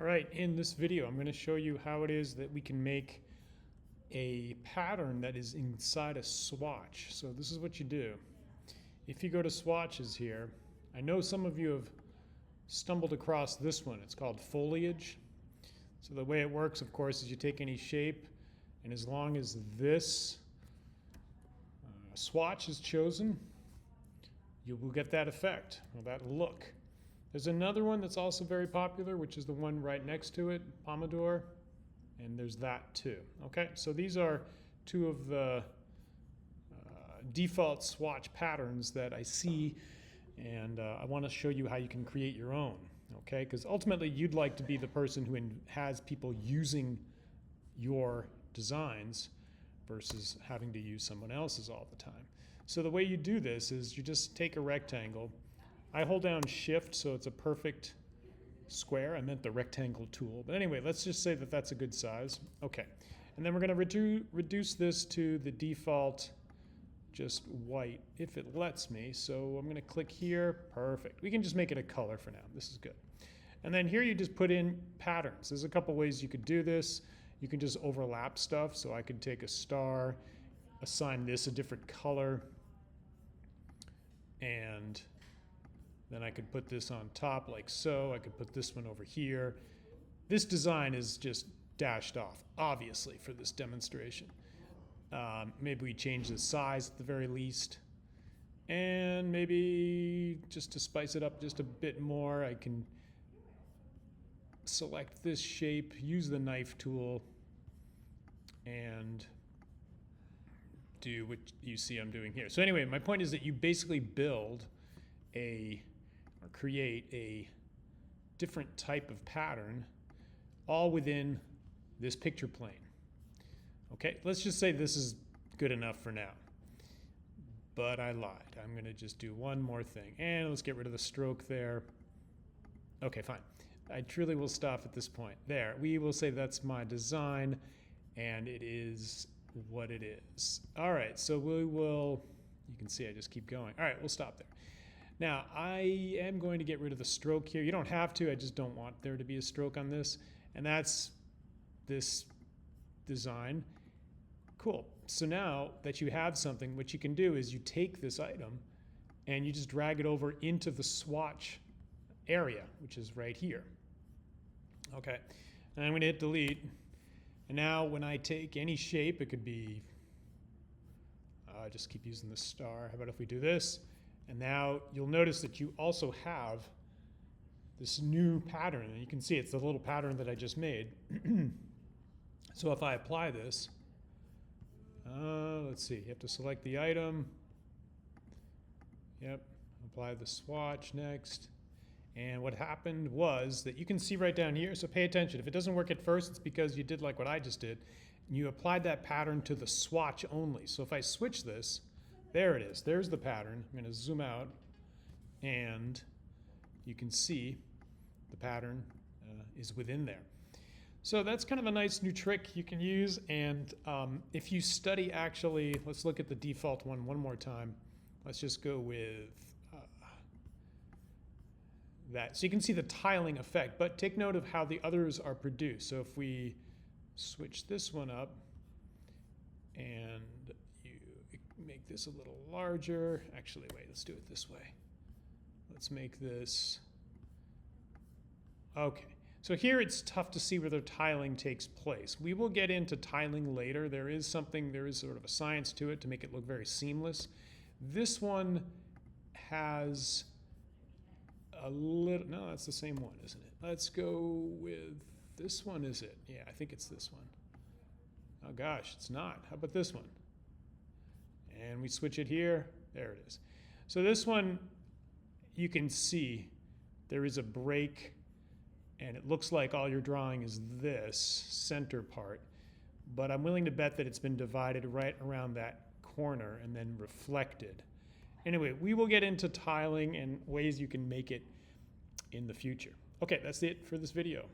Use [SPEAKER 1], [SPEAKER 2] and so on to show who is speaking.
[SPEAKER 1] All right, in this video, I'm going to show you how it is that we can make a pattern that is inside a swatch. So this is what you do. If you go to swatches here, I know some of you have stumbled across this one. It's called foliage. So the way it works, of course, is you take any shape, and as long as this swatch is chosen, you will get that effect, or that look. There's another one that's also very popular, which is the one right next to it, Pomodoro, and there's that too. Okay, so these are two of the default swatch patterns that I see, and I want to show you how you can create your own. Okay, because ultimately you'd like to be the person who has people using your designs versus having to use someone else's all the time. So the way you do this is you just take a rectangle. I hold down shift so it's a perfect square. I meant the rectangle tool. But anyway, let's just say that that's a good size. Okay. And then we're going to reduce this to the default just white if it lets me. So I'm going to click here. Perfect. We can just make it a color for now. This is good. And then here you just put in patterns. There's a couple ways you could do this. You can just overlap stuff. So I could take a star, assign this a different color, and then I could put this on top like so. I could put this one over here. This design is just dashed off, obviously, for this demonstration. Maybe we change the size at the very least. And maybe just to spice it up just a bit more, I can select this shape, use the knife tool, and do what you see I'm doing here. So anyway, my point is that you basically build or create a different type of pattern all within this picture plane. Okay, let's just say this is good enough for now. But I lied. I'm going to just do one more thing. And let's get rid of the stroke there. Okay, fine. I truly will stop at this point. There, we will say that's my design, and it is what it is. All right, so we will, you can see I just keep going. All right, we'll stop there. Now, I am going to get rid of the stroke here. You don't have to, I just don't want there to be a stroke on this. And that's this design. Cool. So now that you have something, what you can do is you take this item and you just drag it over into the swatch area, which is right here. Okay, and I'm going to hit delete. And now when I take any shape, it could be, just keep using the star. How about if we do this? And now you'll notice that you also have this new pattern. And you can see it's the little pattern that I just made. So if I apply this, let's see, you have to select the item. Yep, apply the swatch next. And what happened was that you can see right down here, so pay attention. If it doesn't work at first, it's because you did like what I just did. And you applied that pattern to the swatch only. So if I switch this, there it is. There's the pattern. I'm going to zoom out, and you can see the pattern is within there. So that's kind of a nice new trick you can use. And if you study, actually, let's look at the default one more time. Let's just go with that. So you can see the tiling effect, but take note of how the others are produced. So if we switch this one up and you make this a little larger, actually, wait, let's do it this way. Let's make this, okay. So here it's tough to see where the tiling takes place. We will get into tiling later. There is sort of a science to it to make it look very seamless. This one has a little, no, that's the same one, isn't it? Let's go with this one, is it? Yeah, I think it's this one. Oh gosh, it's not. How about this one? And we switch it here. There it is. So this one, you can see there is a break, and it looks like all you're drawing is this center part. But I'm willing to bet that it's been divided right around that corner and then reflected. Anyway, we will get into tiling and ways you can make it in the future. Okay, that's it for this video.